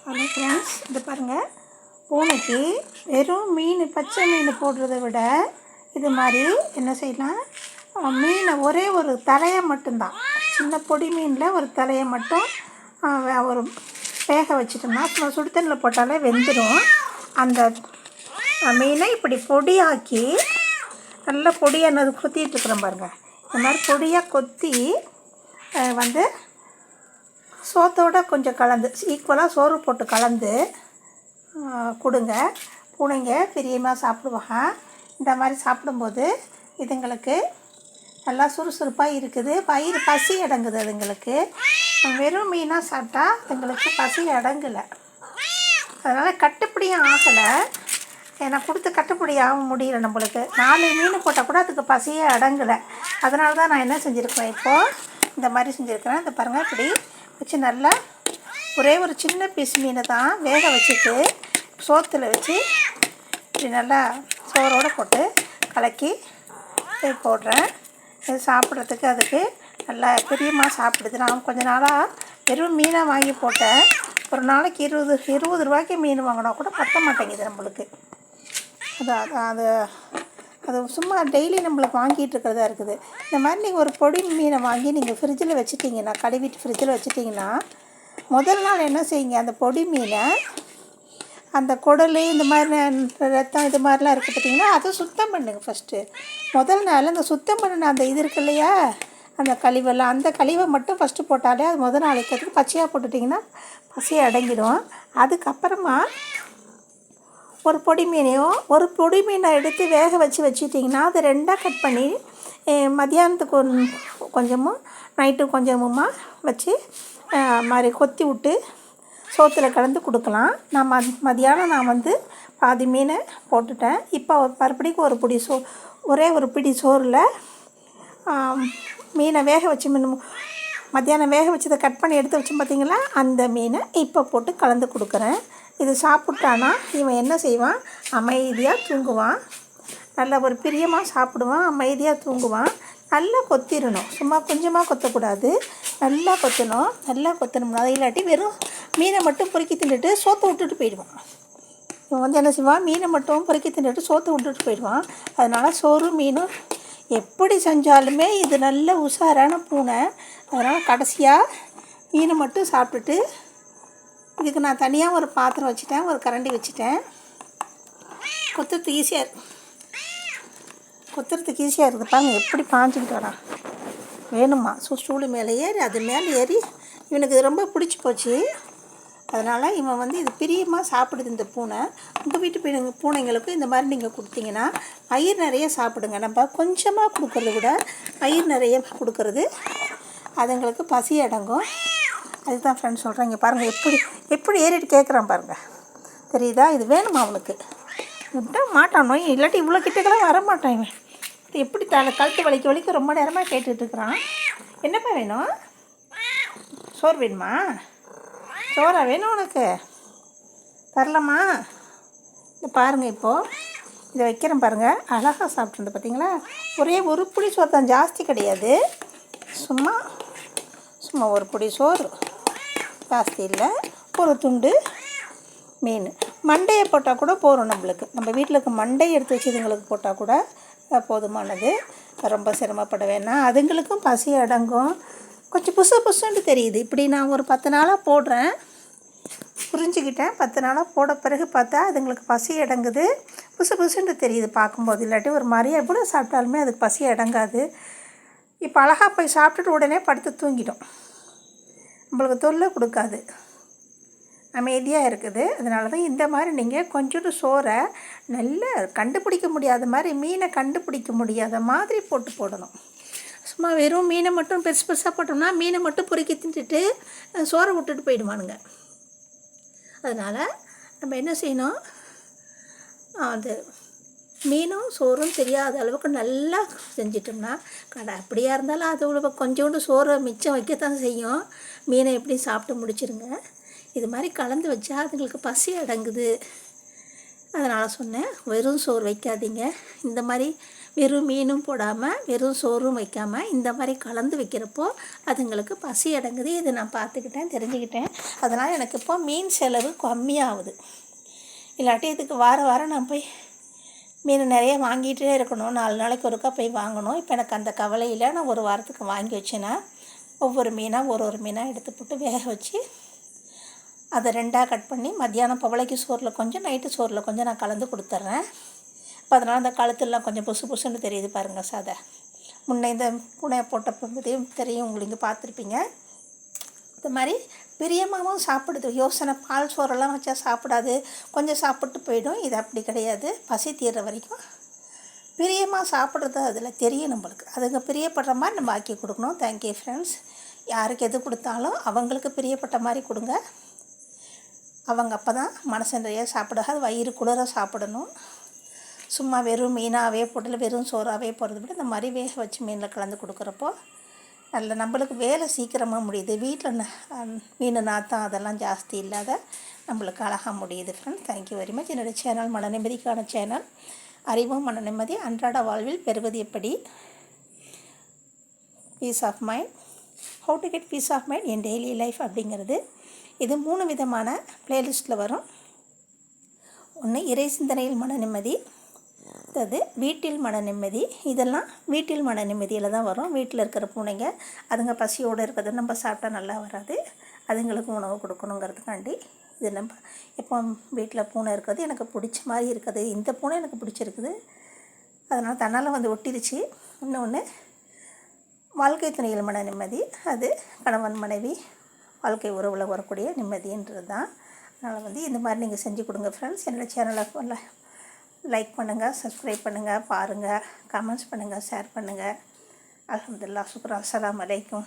Hello friends, இது பாருங்கள். பூனைக்கு வெறும் மீன், பச்சை மீன் போடுறத விட இது மாதிரி என்ன செய்யலாம், மீனை ஒரே ஒரு தலையை மட்டும்தான், சின்ன பொடி மீனில் ஒரு தலையை மட்டும் ஒரு வேக வச்சிட்டோம்னா சுடுதண்ணில் போட்டாலே வெந்துடும். அந்த மீனை இப்படி பொடியாக்கி நல்லா பொடியானது கொத்திட்டுருக்குறோம் பாருங்கள். இந்த மாதிரி பொடியாக கொத்தி சோத்தோடு கொஞ்சம் கலந்து ஈக்குவலாக சோறு போட்டு கலந்து கொடுங்க. பூனைங்க பிரியமாக சாப்பிடுவாங்க. இந்த மாதிரி சாப்பிடும்போது இதுங்களுக்கு நல்லா சுறுசுறுப்பாக இருக்குது, வயிறு பசி அடங்குது. அதுங்களுக்கு வெறும் மீனாக சாப்பிட்டா அதுங்களுக்கு பசி அடங்கலை, அதனால் கட்டுப்படியும் ஆகலை. ஏன்னா கொடுத்து கட்டுப்படி ஆக முடியல. நம்மளுக்கு 4 மீன் போட்டால் கூட அதுக்கு பசியே அடங்கலை. அதனால தான் நான் என்ன செஞ்சுருக்கேன், இப்போது இந்த மாதிரி செஞ்சுருக்கிறேன். இந்த பாருங்கள், இப்படி வச்சு நல்லா ஒரே ஒரு சின்ன பீஸ் மீனை தான் வேக வச்சுட்டு சோத்தில் வச்சு இப்படி நல்லா சோறோடு போட்டு கலக்கி போடுறேன். இது சாப்பிட்றதுக்கு அதுக்கு நல்லா பிரியமாக சாப்பிடுது. நான் கொஞ்ச நாளாக வெறும் மீனாக வாங்கி போட்டேன். ஒரு நாளைக்கு 20 ரூபாய்க்கு மீன் வாங்கினா கூட பத்த மாட்டேங்குது நம்மளுக்கு. அது சும்மா டெய்லி நம்மளுக்கு வாங்கிட்டு இருக்கிறதா இருக்குது. இந்த மாதிரி நீங்கள் ஒரு பொடி மீனை வாங்கி நீங்கள் ஃப்ரிட்ஜில் வச்சுட்டிங்கன்னா, கழுவிட்டு ஃப்ரிட்ஜில் வச்சுட்டிங்கன்னா, முதல் நாள் என்ன செய்யுங்க, அந்த பொடி மீனை அந்த குடல் இந்த மாதிரி ரத்தம் இது மாதிரிலாம் இருக்குது பார்த்திங்கன்னா, அதை சுத்தம் பண்ணுங்க ஃபஸ்ட்டு. முதல் நாள் அந்த சுத்தம் பண்ணின அந்த இது இருக்கு இல்லையா, அந்த கழிவெல்லாம், அந்த கழிவை மட்டும் ஃபஸ்ட்டு போட்டாலே அது முதல் நாள் வைக்கிறதுக்கு பச்சையாக போட்டுட்டிங்கன்னா பசி அடங்கிடும். அதுக்கப்புறமா ஒரு பொடி மீனை எடுத்து வேக வச்சுட்டிங்கன்னா அது 2ஆக கட் பண்ணி மதியானத்துக்கு கொஞ்சமும் நைட்டு கொஞ்சமுமா வச்சு மாதிரி கொத்தி விட்டு சோத்தில் கலந்து கொடுக்கலாம். நான் மதியானம் பாதி மீனை போட்டுட்டேன். இப்போ மறுபடிக்கு ஒரே ஒரு பிடி சோறில் மீனை மத்தியானம் வேக வச்சதை கட் பண்ணி எடுத்து வச்சு பார்த்திங்களா, அந்த மீனை இப்போ போட்டு கலந்து கொடுக்குறேன். இது சாப்பிட்டானா இவன் என்ன செய்வான், அமைதியாக தூங்குவான். நல்லா ஒரு பிரியமாக சாப்பிடுவான், அமைதியாக தூங்குவான். நல்லா கொத்திடணும், சும்மா கொஞ்சமாக கொத்தக்கூடாது, நல்லா கொத்தணும். நல்லா கொத்தணும்னா அதை இல்லாட்டி வெறும் மீனை மட்டும் பொறுக்கி தின்னுட்டு சோத்தை விட்டுட்டு போயிடுவான். இவன் என்ன செய்வான், மீனை மட்டும் பொறுக்கி தின்னுட்டு சோத்தை விட்டுட்டு போயிடுவான். அதனால் சோறு மீனும் எப்படி செஞ்சாலுமே இது நல்ல உஷாரான பூனை. அதனால் கடைசியாக மீனை மட்டும் சாப்பிட்டுட்டு இதுக்கு நான் தனியாக ஒரு பாத்திரம் வச்சுட்டேன், ஒரு கரண்டி வச்சுட்டேன். கொத்துறதுக்கு ஈஸியாக இருக்குது பாருங்க, எப்படி பாஞ்சிக்கிட்டு வரான். வேணுமா ஸ்டூலு மேலே ஏறி அது மேலே ஏறி இவனுக்கு இது ரொம்ப பிடிச்சி போச்சு. அதனால் இவன் இது பிரியமாக சாப்பிடுது இந்த பூனை. உங்கள் வீட்டு பூனைங்களுக்கு இந்த மாதிரி நீங்கள் கொடுத்தீங்கன்னா பயிர் நிறைய சாப்பிடுங்க. நம்ம கொஞ்சமாக கொடுக்கறத விட பயிர் நிறைய கொடுக்கறது அதுங்களுக்கு பசி அடங்கும். அதுதான் ஃப்ரெண்ட்ஸ் சொல்கிறேன். இங்கே பாருங்கள், எப்படி ஏறிட்டு கேட்குறான் பாருங்கள், தெரியுதா? இது வேணுமா அவனுக்கு? விட மாட்டானோ, இல்லாட்டி இவ்வளோ கிட்டக்கெல்லாம் வர மாட்டான். இவன் எப்படி கழுத்து வலிக்க ரொம்ப நேரமாக கேட்டுட்ருக்குறான். என்னப்பா வேணும்? சோறு வேணுமா? சோறா வேணும் உனக்கு? தரலாமா? இந்த பாருங்கள், இப்போது இதை வைக்கிறேன் பாருங்கள், அழகாக சாப்பிட்ருந்து பார்த்தீங்களா? ஒரே ஒரு புடி சோறு தான், ஜாஸ்தி கிடையாது. சும்மா ஒரு புடி சோறு, ஜாஸ்தி இல்லை. ஒரு துண்டு மீன், மண்டையை போட்டால் கூட போதும் நம்மளுக்கு. நம்ம வீட்டில் இருக்க மண்டையை எடுத்து வச்சு இதுங்களுக்கு போட்டால் கூட போதுமானது. ரொம்ப சிரமப்பட வேணாம். அதுங்களுக்கும் பசி அடங்கும். கொஞ்சம் புதுசுன்னு தெரியுது. இப்படி நான் ஒரு 10 நாளாக போடுறேன், புரிஞ்சுக்கிட்டேன். 10 நாளாக போட பிறகு பார்த்தா அதுங்களுக்கு பசி அடங்குது. புதுசுன்னு தெரியுது பார்க்கும்போது. இல்லாட்டி ஒரு மாதிரியா கூட சாப்பிட்டாலுமே அதுக்கு பசி அடங்காது. இப்போ அழகாக போய் சாப்பிட்டுட்டு உடனே படுத்து தூங்கிடும், நம்மளுக்கு தொல்லை கொடுக்காது, அமைதியாக இருக்குது. அதனால தான் இந்த மாதிரி நீங்கள் கொஞ்சோண்டு சோறை நல்லா கண்டுபிடிக்க முடியாத மாதிரி, மீனை கண்டுபிடிக்க முடியாத மாதிரி போடணும். சும்மா வெறும் மீனை மட்டும் பெருசாக போட்டோம்னா மீனை மட்டும் பொறுக்கி தின்ட்டுட்டு சோறை விட்டுட்டு போயிடுவானுங்க. அதனால் நம்ம என்ன செய்யணும், அது மீனும் சோறும் தெரியாத அளவுக்கு நல்லா செஞ்சிட்டோம்னா, அப்படியா இருந்தாலும் அது கொஞ்சோண்டு சோறை மிச்சம் வைக்கத்தான் செய்யும். மீனை எப்படி சாப்பிட்டு முடிச்சிருங்க. இது மாதிரி கலந்து வச்சா அதுங்களுக்கு பசி அடங்குது. அதனால் சொன்னேன், வெறும் சோறு வைக்காதீங்க. இந்த மாதிரி வெறும் மீனும் போடாமல் வெறும் சோறும் வைக்காமல் இந்த மாதிரி கலந்து வைக்கிறப்போ அதுங்களுக்கு பசி அடங்குது. இது நான் பார்த்துக்கிட்டேன், தெரிஞ்சுக்கிட்டேன். அதனால் எனக்கு இப்போ மீன் செலவு கம்மியாகுது. இல்லாட்டி இதுக்கு வாரம் நான் போய் மீன் நிறைய வாங்கிட்டே இருக்கணும், 4 நாளைக்கு ஒருக்கா போய் வாங்கணும். இப்போ எனக்கு அந்த கவலையில் நான் ஒரு வாரத்துக்கு வாங்கி வச்சேன்னா ஒவ்வொரு மீனாக ஒரு மீனாக எடுத்து போட்டு வேக வச்சு அதை 2ஆக கட் பண்ணி மத்தியானம் பவளைக்கு சோறில் கொஞ்சம், நைட்டு சோறில் கொஞ்சம் நான் கலந்து கொடுத்துட்றேன். இப்போ அதனால் அந்த கழுத்துலாம் கொஞ்சம் புசுன்னு தெரியுது பாருங்கள் சதை. முன்னே இந்த பூனையை போட்டப்பதையும் தெரியும் உங்களுக்கு, பார்த்துருப்பீங்க. இந்த மாதிரி பிரியமாகவும் சாப்பிடுது. யோசனை பால் சோறெல்லாம் வச்சா சாப்பிடாது, கொஞ்சம் சாப்பிட்டு போயிடும். இது அப்படி கிடையாது. பசி தீர்ற வரைக்கும் பிரியமாக சாப்பிட்றது அதில் தெரியும் நம்மளுக்கு. அதுங்க பிரியப்படுற மாதிரி நம்ம ஆக்கி கொடுக்கணும். Thank you friends. யாருக்கு எது கொடுத்தாலும் அவங்களுக்கு பிரியப்பட்ட மாதிரி கொடுங்க. அவங்க அப்போ தான் மனசு நிறைய சாப்பிடாது, வயிறு குளிர சாப்பிடணும். சும்மா வெறும் மீனாகவே போட்டு வெறும் சோறாகவே போடுறத விட இந்த மாதிரி வேக வச்சு மீனில் கலந்து கொடுக்குறப்போ நல்ல நம்மளுக்கு வேலை சீக்கிரமாக முடியுது. வீட்டில் மீன் நாத்தம் அதெல்லாம் ஜாஸ்தி இல்லாத நம்மளுக்கு அழகாக முடியுது. Friends, thank you very much. என்னோடய சேனல் மன நிம்மதிக்கான சேனல். அறிவும் மன நிம்மதி அன்றாட வாழ்வில் பெறுவது எப்படி, peace of mind, how to get peace of mind in daily life அப்படிங்கிறது. இது 3 விதமான ப்ளேலிஸ்ட்டில் வரும். ஒன்று இறை சிந்தனையில் மன நிம்மதி, அது வீட்டில் மன நிம்மதி. இதெல்லாம் வீட்டில் மன நிம்மதியில் தான் வரும். வீட்டில் இருக்கிற பூனைங்க அதுங்க பசியோடு இருக்கிறது நம்ம சாப்பிட்டா நல்லா வராது. அதுங்களுக்கு உணவு கொடுக்கணுங்கிறதுக்காண்டி இது நம்ம எப்போ வீட்டில் பூனை இருக்கிறது எனக்கு பிடிச்ச மாதிரி இருக்குது. இந்த பூனை எனக்கு பிடிச்சிருக்குது, அதனால் தன்னால் வந்து ஒட்டிருச்சு. இன்னொன்று வாழ்க்கை துணையில் மன நிம்மதி, அது கணவன் மனைவி வாழ்க்கை உறவில் வரக்கூடிய நிம்மதின்றது தான். அதனால் வந்து இந்த மாதிரி நீங்கள் செஞ்சு கொடுங்க ஃப்ரெண்ட்ஸ். என்னோடய சேனலை லைக் பண்ணுங்கள், சப்ஸ்கிரைப் பண்ணுங்கள், பாருங்கள், கமெண்ட்ஸ் பண்ணுங்கள், ஷேர் பண்ணுங்கள். அல்ஹம்துலில்லாஹ், சுக்ரா, அஸ்ஸலாமு அலைக்கும்.